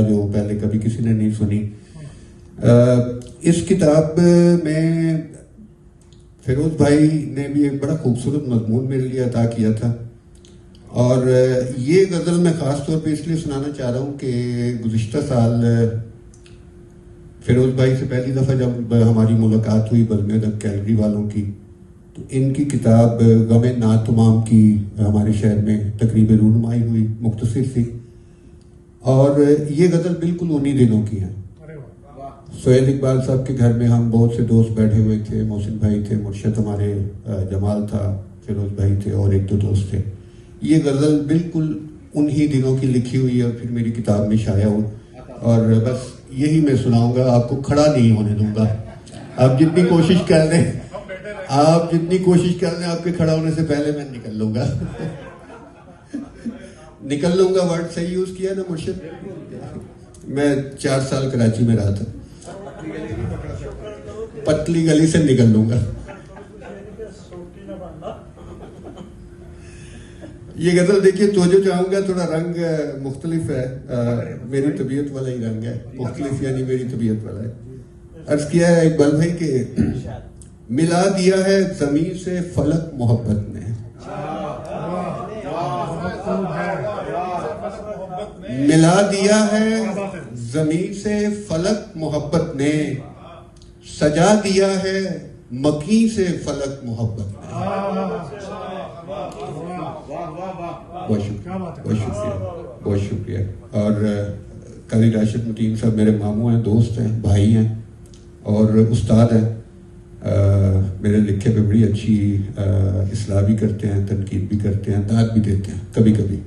जो पहले कभी किसी ने नहीं सुनी। इस किताब में फिरोज भाई ने भी एक बड़ा खूबसूरत मजमून मेरे लिए अता किया था, और ये गज़ल मैं ख़ास तौर पे इसलिए सुनाना चाह रहा हूँ कि गुज़िश्ता साल फिरोज भाई से पहली दफ़ा जब हमारी मुलाकात हुई बज़्म अदब गैलरी वालों की, तो इनकी किताब गमे नातमाम की हमारे शहर में तकरीब रूनुमाई हुई, मुख्तसर सी, और ये गज़ल बिल्कुल उन्हीं दिनों की है। सोहेल इकबाल साहब के घर में हम बहुत से दोस्त बैठे हुए थे, मोहसिन भाई थे, मुर्शद हमारे, जमाल था, फिरोज भाई थे और एक दो दोस्त थे। ये गज़ल बिल्कुल उन्हीं दिनों की लिखी हुई है और फिर मेरी किताब में शाया हो, और बस यही मैं सुनाऊंगा, आपको खड़ा नहीं होने दूंगा। आप जितनी कोशिश कर लें, आपके खड़ा होने से पहले मैं निकल लूंगा। निकल लूंगा वर्ड सही यूज किया ना मुर्शिद? मैं 4 साल कराची में रहा था, पतली गली से निकल लूंगा। ये गजल देखिए, तो जो चाहूंगा, थोड़ा रंग मुख्तलिफ है, मेरी तबीयत वाला ही रंग है, मुख्तलिफ यानी मेरी तबीयत वाला है। अर्ज किया है इकबाल भाई के, मिला दिया है जमीन से फलक मोहब्बत ने, मिला दिया है जमीन से फलक मोहब्बत ने, सजा दिया है मकी से फलक मोहब्बत ने। बहुत शुक्रिया, बहुत शुक्रिया। और कारी राशिद मतीन साहब मेरे मामू हैं, दोस्त हैं, भाई हैं और उस्ताद हैं। मेरे लिखे पे बड़ी अच्छी इस्लाह भी करते हैं, तनकीद भी करते हैं, दाद भी देते हैं कभी कभी।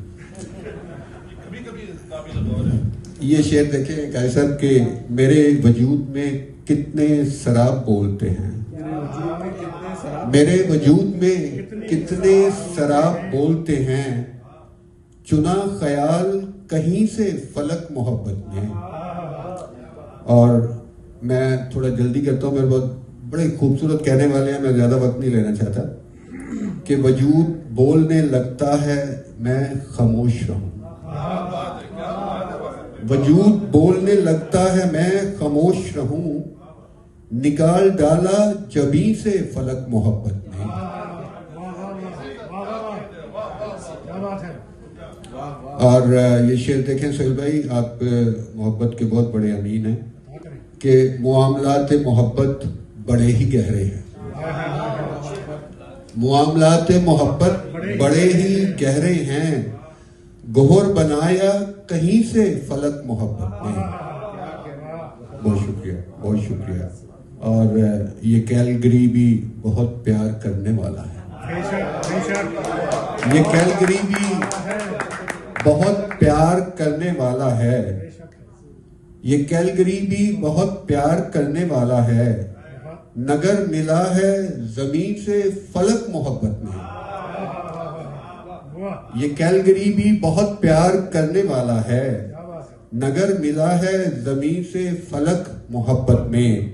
ये शेर देखें कारी साहब के, मेरे वजूद में कितने शराब बोलते हैं, मेरे वजूद में कितने शराब बोलते हैं, चुना ख्याल कहीं से फलक मोहब्बत में। और मैं थोड़ा जल्दी करता हूँ, मेरे बहुत बड़े खूबसूरत कहने वाले हैं, मैं ज्यादा वक्त नहीं लेना चाहता, कि वजूद बोलने लगता है मैं खामोश रहूं, वजूद बोलने लगता है मैं खामोश रहूं, निकाल डाला जबी से फलक मोहब्बत ने। और ये शेर देखें सोहेल भाई, आप मोहब्बत के बहुत बड़े अमीन हैं, कि मुआमलात मोहब्बत बड़े ही गहरे हैं, मुआमलात मोहब्बत बड़े ही गहरे हैं, गोहर बनाया कहीं से फलक मोहब्बत ने। बहुत शुक्रिया, बहुत शुक्रिया। और ये कैलगरी भी बहुत प्यार करने वाला है, ये कैलगरी भी बहुत प्यार करने वाला है, ये कैलगरी भी बहुत प्यार करने वाला है, नगर मिला है जमीन से फलक मोहब्बत में। ये कैलगरी भी बहुत प्यार करने वाला है, नगर मिला है जमीन से फलक मोहब्बत में।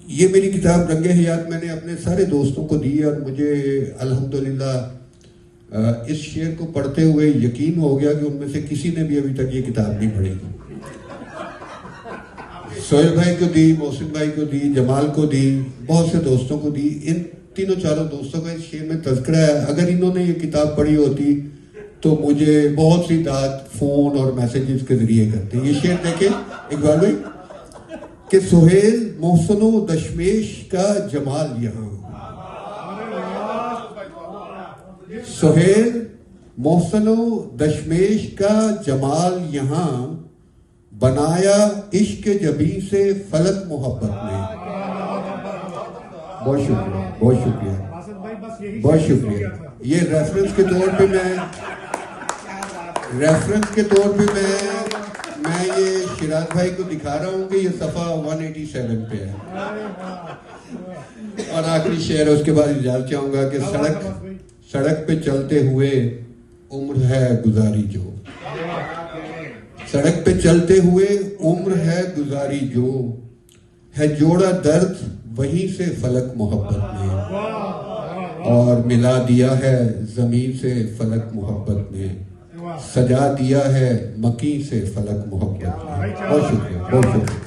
ये मेरी किताब रंगे हयात मैंने अपने सारे दोस्तों को दी, और मुझे अल्हम्दुलिल्लाह इस शेर को पढ़ते हुए यकीन हो गया कि उनमें से किसी ने भी अभी तक ये किताब नहीं पढ़ी। सोहेल भाई को दी, मोहसिन भाई को दी, जमाल को दी, बहुत से दोस्तों को दी। इन तीनों चारों दोस्तों का इस शेर में तज़किरा है। अगर इन्होंने ये किताब पढ़ी होती तो मुझे बहुत सी दाद फोन और मैसेजेस के जरिए करते। ये शेर देखे इकबाल भाई, कि सुहेल मोहसनो दशमेश का जमाल यहाँ, सुहेल मोहसनो दशमेश का जमाल यहाँ, बनाया इश्क जबी से फलक मोहब्बत में। बहुत शुक्रिया, बहुत शुक्रिया, बहुत शुक्रिया। ये रेफरेंस के तौर पे मैं ये शिराज भाई को दिखा रहा हूँ कि ये सफ़ा 187 पे है। और आखिरी शेर, उसके बाद इजाज़त चाहूँगा कि सड़क पे चलते हुए उम्र है गुजारी जो, सड़क पे चलते हुए उम्र है गुजारी जो, है जोड़ा दर्द वहीं से फलक मोहब्बत ने, और मिला दिया है जमीन से फलक मोहब्बत ने। सजा दिया है मकी से फलक मोहब्बत ने। बहुत शुक्रिया, बहुत शुक्रिया।